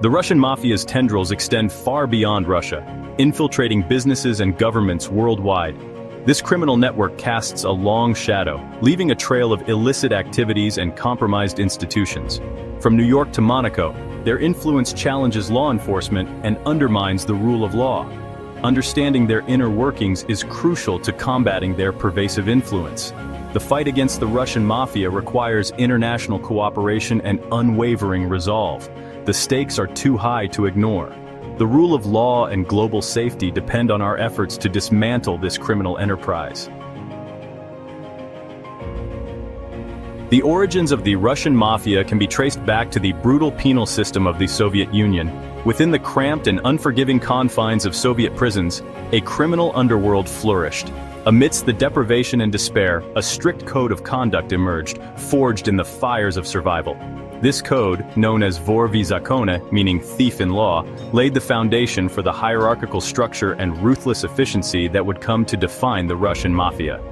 The Russian Mafia's tendrils extend far beyond Russia, infiltrating businesses and governments worldwide. This criminal network casts a long shadow, leaving a trail of illicit activities and compromised institutions. From New York to Monaco, their influence challenges law enforcement and undermines the rule of law. Understanding their inner workings is crucial to combating their pervasive influence. The fight against the Russian Mafia requires international cooperation and unwavering resolve. The stakes are too high to ignore. The rule of law and global safety depend on our efforts to dismantle this criminal enterprise. The origins of the Russian Mafia can be traced back to the brutal penal system of the Soviet Union. Within the cramped and unforgiving confines of Soviet prisons, a criminal underworld flourished. Amidst the deprivation and despair, a strict code of conduct emerged, forged in the fires of survival. This code, known as vor v zakone, meaning thief in law, laid the foundation for the hierarchical structure and ruthless efficiency that would come to define the Russian Mafia.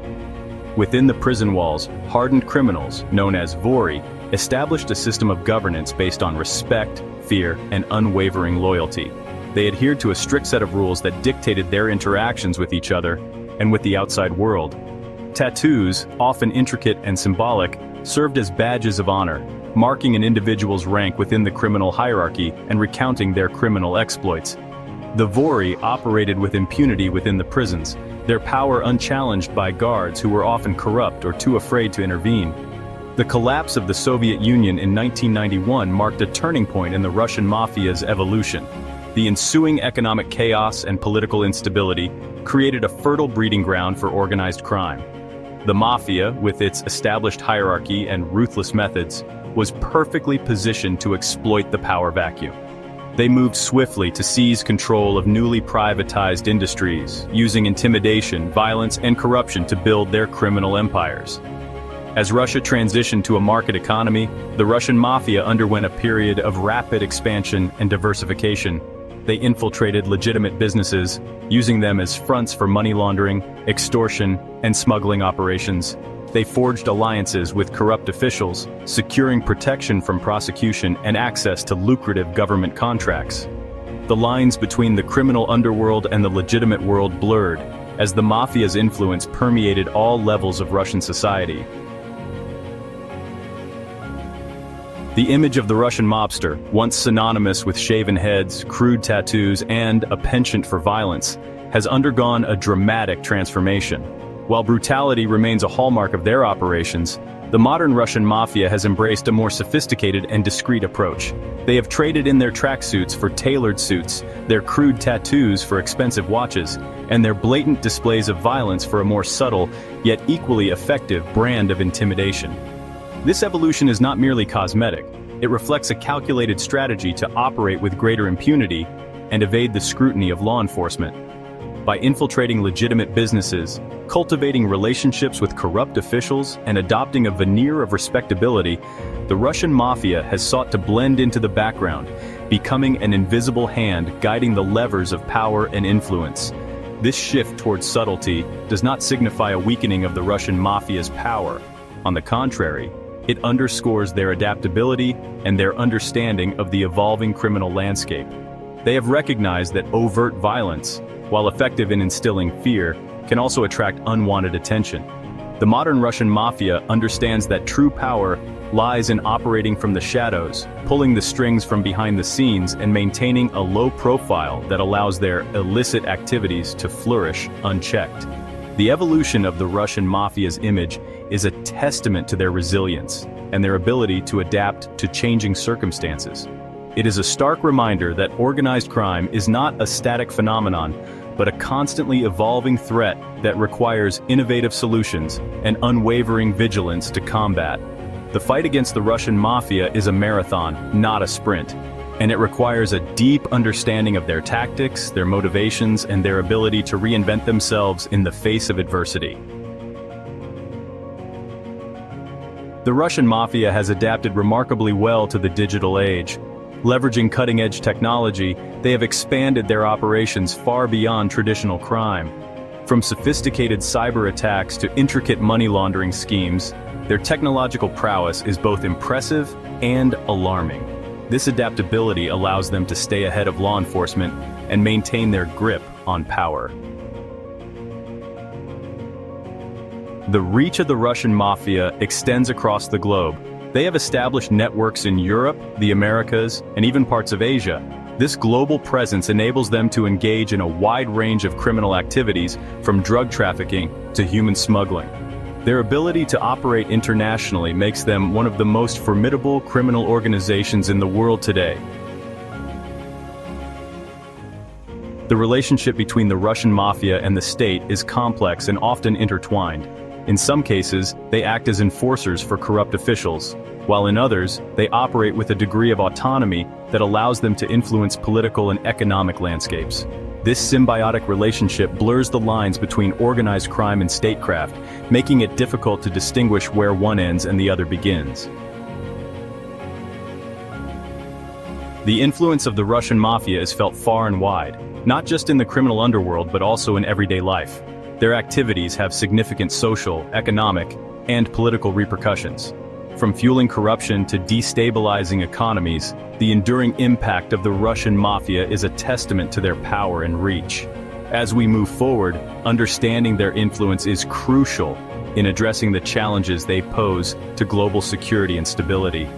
Within the prison walls, hardened criminals, known as vori, established a system of governance based on respect, fear, and unwavering loyalty. They adhered to a strict set of rules that dictated their interactions with each other and with the outside world. Tattoos, often intricate and symbolic, served as badges of honor, marking an individual's rank within the criminal hierarchy and recounting their criminal exploits. The vori operated with impunity within the prisons, their power unchallenged by guards who were often corrupt or too afraid to intervene. The collapse of the Soviet Union in 1991 marked a turning point in the Russian Mafia's evolution. The ensuing economic chaos and political instability created a fertile breeding ground for organized crime. The Mafia, with its established hierarchy and ruthless methods, was perfectly positioned to exploit the power vacuum. They moved swiftly to seize control of newly privatized industries, using intimidation, violence, and corruption to build their criminal empires. As Russia transitioned to a market economy, the Russian Mafia underwent a period of rapid expansion and diversification. They infiltrated legitimate businesses, using them as fronts for money laundering, extortion, and smuggling operations. They forged alliances with corrupt officials, securing protection from prosecution and access to lucrative government contracts. The lines between the criminal underworld and the legitimate world blurred, as the Mafia's influence permeated all levels of Russian society. The image of the Russian mobster, once synonymous with shaven heads, crude tattoos, and a penchant for violence, has undergone a dramatic transformation. While brutality remains a hallmark of their operations, the modern Russian Mafia has embraced a more sophisticated and discreet approach. They have traded in their tracksuits for tailored suits, their crude tattoos for expensive watches, and their blatant displays of violence for a more subtle, yet equally effective brand of intimidation. This evolution is not merely cosmetic. It reflects a calculated strategy to operate with greater impunity and evade the scrutiny of law enforcement. By infiltrating legitimate businesses, cultivating relationships with corrupt officials, and adopting a veneer of respectability, the Russian Mafia has sought to blend into the background, becoming an invisible hand guiding the levers of power and influence. This shift towards subtlety does not signify a weakening of the Russian Mafia's power. On the contrary, it underscores their adaptability and their understanding of the evolving criminal landscape. They have recognized that overt violence, while effective in instilling fear, can also attract unwanted attention. The modern Russian Mafia understands that true power lies in operating from the shadows, pulling the strings from behind the scenes, and maintaining a low profile that allows their illicit activities to flourish unchecked. The evolution of the Russian Mafia's image is a testament to their resilience and their ability to adapt to changing circumstances. It is a stark reminder that organized crime is not a static phenomenon, but a constantly evolving threat that requires innovative solutions and unwavering vigilance to combat. The fight against the Russian Mafia is a marathon, not a sprint, and it requires a deep understanding of their tactics, their motivations, and their ability to reinvent themselves in the face of adversity. The Russian Mafia has adapted remarkably well to the digital age. Leveraging cutting-edge technology, they have expanded their operations far beyond traditional crime. From sophisticated cyber attacks to intricate money laundering schemes, their technological prowess is both impressive and alarming. This adaptability allows them to stay ahead of law enforcement and maintain their grip on power. The reach of the Russian Mafia extends across the globe. They have established networks in Europe, the Americas, and even parts of Asia. This global presence enables them to engage in a wide range of criminal activities, from drug trafficking to human smuggling. Their ability to operate internationally makes them one of the most formidable criminal organizations in the world today. The relationship between the Russian Mafia and the state is complex and often intertwined. In some cases, they act as enforcers for corrupt officials, while in others, they operate with a degree of autonomy that allows them to influence political and economic landscapes. This symbiotic relationship blurs the lines between organized crime and statecraft, making it difficult to distinguish where one ends and the other begins. The influence of the Russian Mafia is felt far and wide, not just in the criminal underworld but also in everyday life. Their activities have significant social, economic, and political repercussions. From fueling corruption to destabilizing economies, the enduring impact of the Russian Mafia is a testament to their power and reach. As we move forward, understanding their influence is crucial in addressing the challenges they pose to global security and stability.